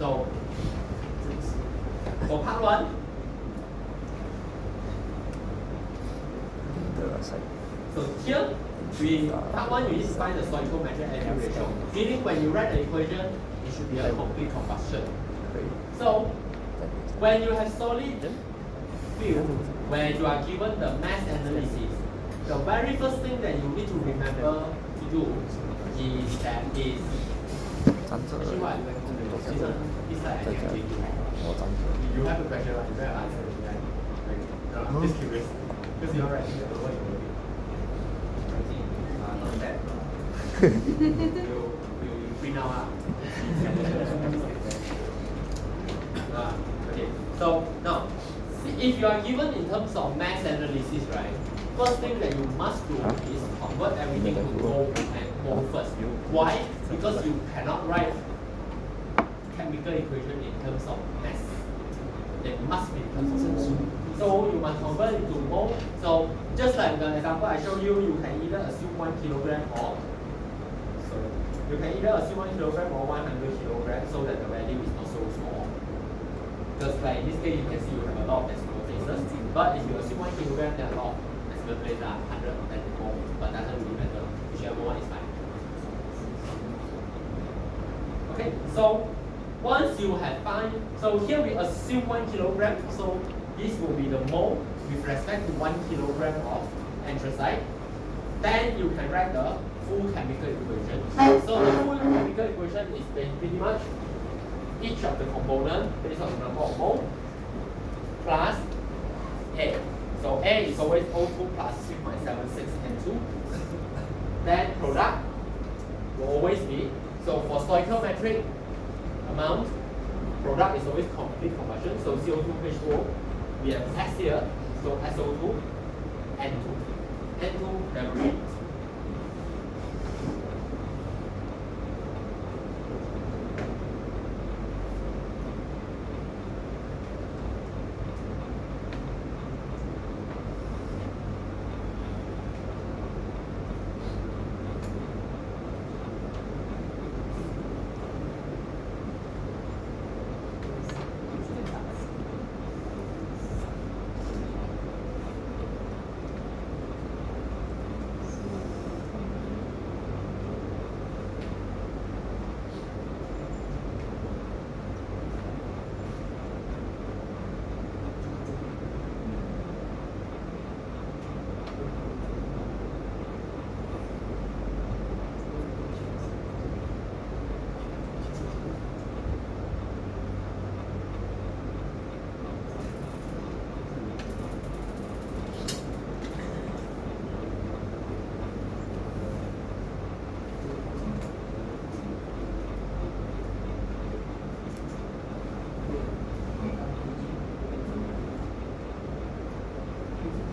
So for part one, so here, part one you need to find the stoichiometric energy ratio. Meaning when you write the equation, it should be a complete combustion. So when you have solid fuel, where you are given the mass analysis, the very first thing that you need to remember to do is actually what it's like I can give you. You have a question, right? You have an answer, right? No, I'm just curious. Because you're right, you don't know what you will be. Not bad. you free now, okay. So now, if you are given in terms of mass analysis, right? First thing that you must do is convert everything to mole and mole first. Why? Because you cannot write chemical equation in terms of mass. It must be in terms of mass. So you must convert it to mole. So just like the example I showed you, you can either assume 1 kilogram or you can either assume 1 kilogram or 100 kilograms so that the value is not so small. Because like in this case you can see you have a lot of decimal places. But if you assume 1 kilogram, there are a lot of decimal places are 100 or 10 more, but doesn't really matter. Whichever one is fine. Okay, so once you have found, so here we assume 1 kilogram, so this will be the mole with respect to 1 kilogram of anthracite. Then you can write the full chemical equation. So the full chemical equation is pretty much each of the components based on the number of mole plus A. So A is always O2 plus 3.76 N2. Then product will always be, so for stoichiometric amount, product is always complete combustion. So CO2, H2O, we have S here, so SO2, N2. N2 never reads.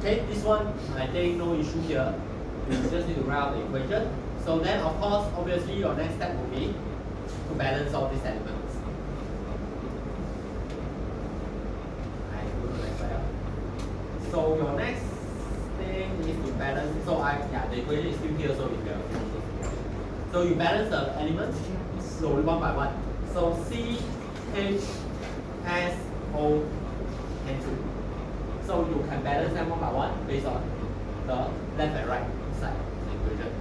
Okay, this one I think no issue here. You just need to write out the equation. So then of course, obviously your next step will be to balance all these elements. I go to the next slide. So your next thing is to balance. So the equation is still here, so you can finish this. So you balance the elements slowly one by one. So C, H, S, O, and 2. So you can balance them one by one based on the left and right side of the equation.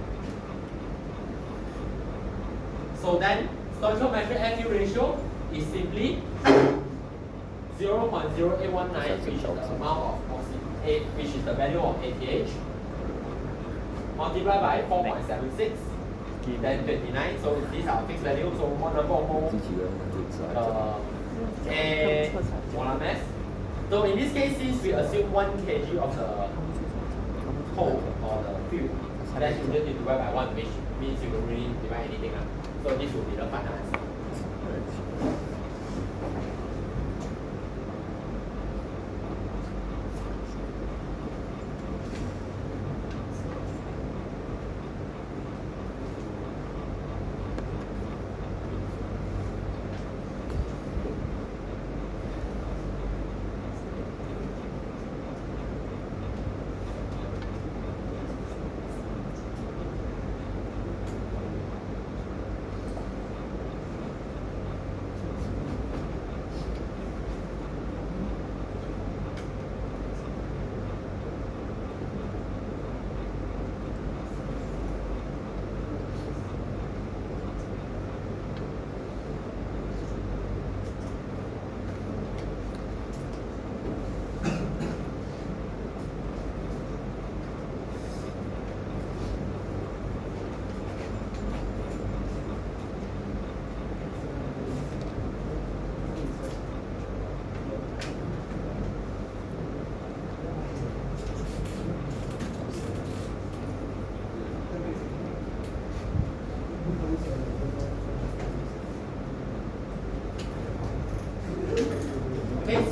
So then, stoichiometric FU ratio is simply 0.0819, which is the amount of which is the value of ATH, multiplied by 4.76, then 29. So these are fixed values. So one number of moles, A molar mass. So in this case, since we assume 1 kg of the coal or the fuel, then you just need to divide by 1, which means you don't really divide anything. So this will be the final answer.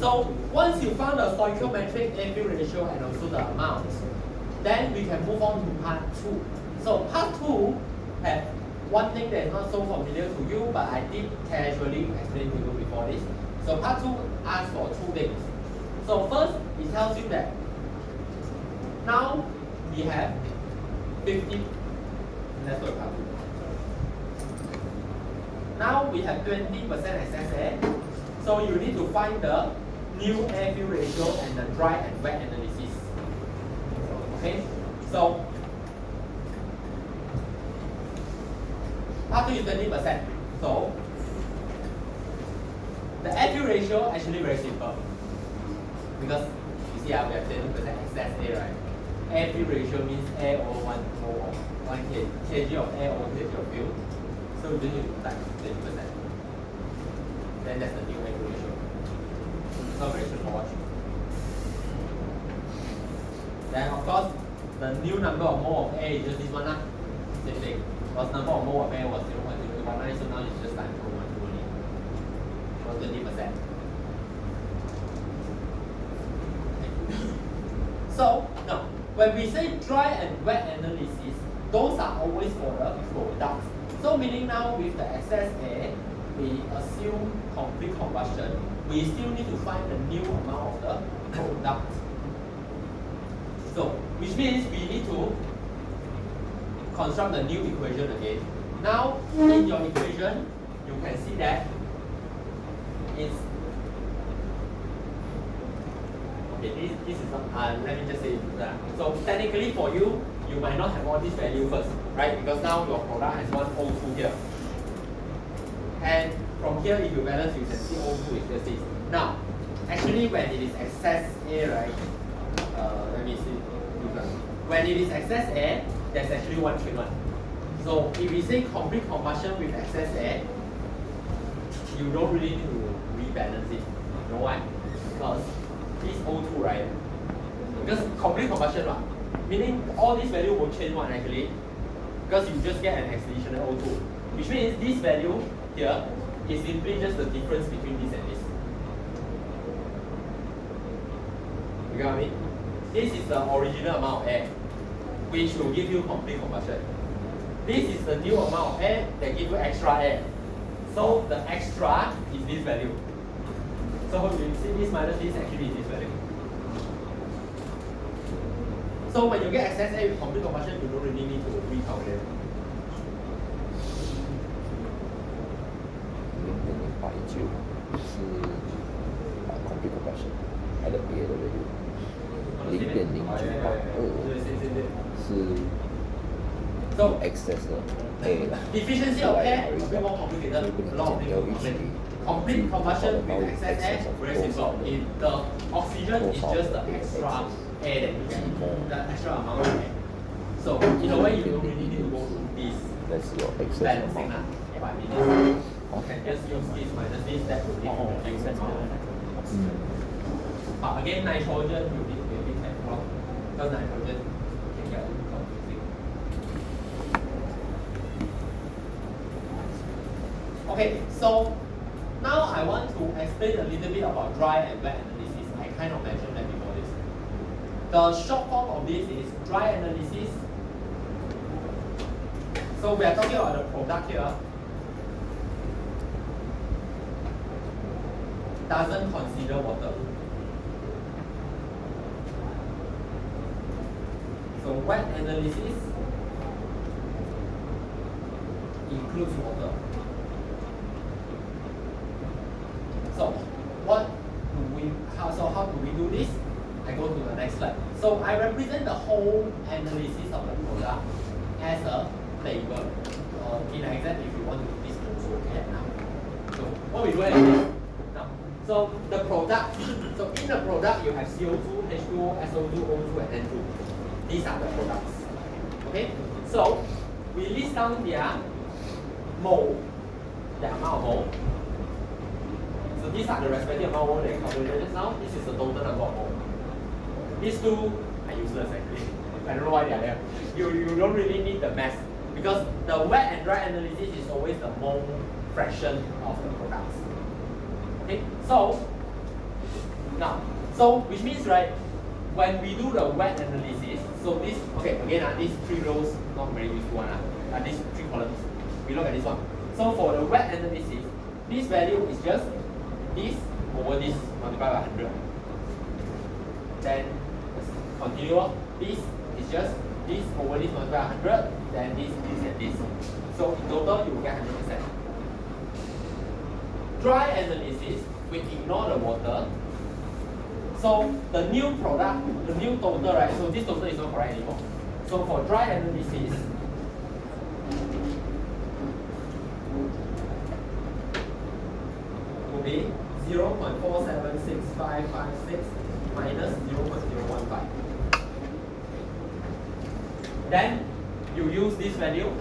so once you found the stoichiometric air-fill ratio and also the amount, then we can move on to part 2. So part 2 have one thing that is not so familiar to you, but I did casually explain to you before this. So part 2 asks for 2 things. So first, it tells you that now we have 50. Let's go to part 2. Now we have 20% excess air. So you need to find the new air-fill ratio and the dry and wet analysis. Okay, so part 2 is 20%. So the air-fill ratio actually very simple, because you see we have 20% excess air, right? Air-fill ratio means air over 1 kg of air over kg of fuel. So you just need to type 20%. Then that's the new air-fill ratio. It's not very straightforward. Then of course, the new number of mole of air is just this one, same thing. Because number of mole of air was 0.0219, so now it's just like 0.2 only. For 20%. So now, when we say dry and wet analysis, those are always for the products. So meaning now with the excess air, we assume complete combustion. We still need to find the new amount of the product. So, which means we need to construct the new equation again. Now, in your equation, you can see that it's okay. This is not. Let me just say it. So technically, for you, you might not have all this value first, right? Because now your product has one O2 here, and from here, if you balance, you can see O2 is just this. Now, actually, when it is excess air, right? Let me see. When it is excess air, there's actually one treatment. So if we say complete combustion with excess air, you don't really need to rebalance it. You know why? Because this O2, right? Because complete combustion, meaning all these value will change one actually, because you just get an additional O2, which means this value here is simply just the difference between this and this. You got me? This is the original amount of air, which will give you complete combustion. This is the new amount of air that gives you extra air. So the extra is this value. So you see this minus this actually is this value. So when you get excess air with complete combustion, you don't really need to recalculate. 0.89是complete combustion，它的别的value 0.0982是 excess 的 air 啦。Efficiency of air is more complicated. A lot of things. Complete combustion with excess air, very simple. If the oxygen is just the extra air that you need, the extra amount of air. So in a way, you don't really need to go through this balancing. But you can just use this minus this, that will give you the excess amount. But again, nitrogen you need to be a bit careful, because nitrogen can get a little confusing. Okay, so now I want to explain a little bit about dry and wet analysis. I kind of mentioned that before this. The short form of this is dry analysis. So we are talking about the product here. Doesn't consider water. So wet analysis includes water. So how do we do this? I go to the next slide. So I represent the whole analysis of the product as a table. In an exam, if you want to do this, you can now. So what we do is this. So the product, so in the product you have CO2, H2O, SO2, O2 and N2. These are the products. Okay? So we list down their mole, the amount of mole. So these are the respective amount of mole that you calculated just now. This is the total number of mole. These two are useless actually. I don't know why they are there. You don't really need the mass, because the wet and dry analysis is always the mole fraction of the products. Okay, so Now, so which means right, when we do the wet analysis, so this, okay, again, these 3 rows, not very useful one, these 3 columns, we look at this one. So for the wet analysis, this value is just this over this multiplied by 100. Then continue, this is just this over this multiplied by 100, then this, and this. So in total, you will get 100%. Dry analysis, we ignore the water. So the new product, the new total, right? So this total is not correct anymore. So for dry analysis, will be 0.476556 minus 0.015. Then you use this value.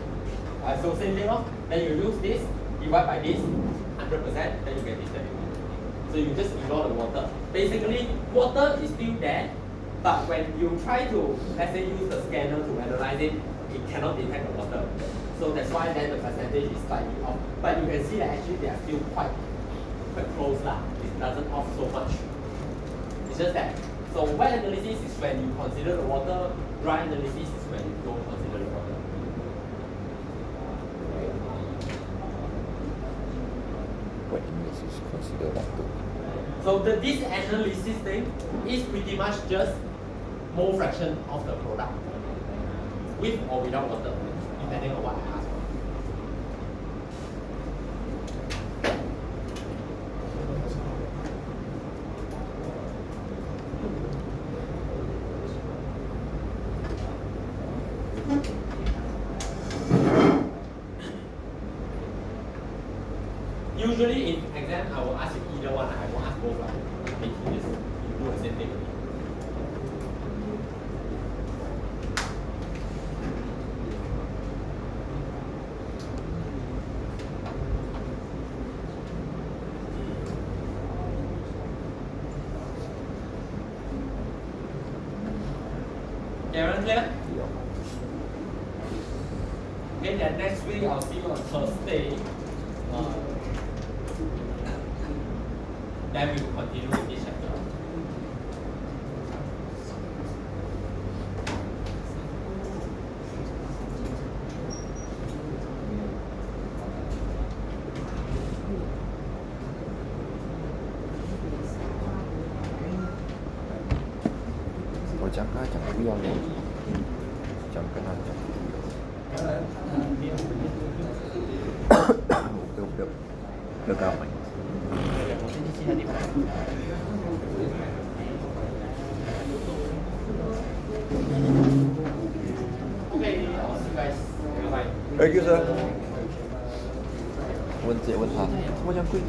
So same thing, then you use this, divide by this, 100%, then you get this value. So you just ignore the water. Basically, water is still there, but when you try to, let's say, use the scanner to analyze it, it cannot detect the water. So that's why then the percentage is slightly off. But you can see that actually they are still quite close lah. It doesn't off so much. It's just that. So wet analysis is when you consider the water. Dry analysis is when you don't consider the water. Wet analysis consider water. So this analysis thing is pretty much just mole fraction of the product, with or without water, depending on what I ask for. Usually in exam, I will ask you either one. I won't ask both. Make you do the same thing. Everyone clear? Okay, then next week I'll see you on Thursday. Then we will continue with this chapter.我讲跟他讲不要了，讲跟他讲不要跟他买。Okay, I'll see you guys. Bye. Thank you, sir. 问姐问他，怎么讲贵？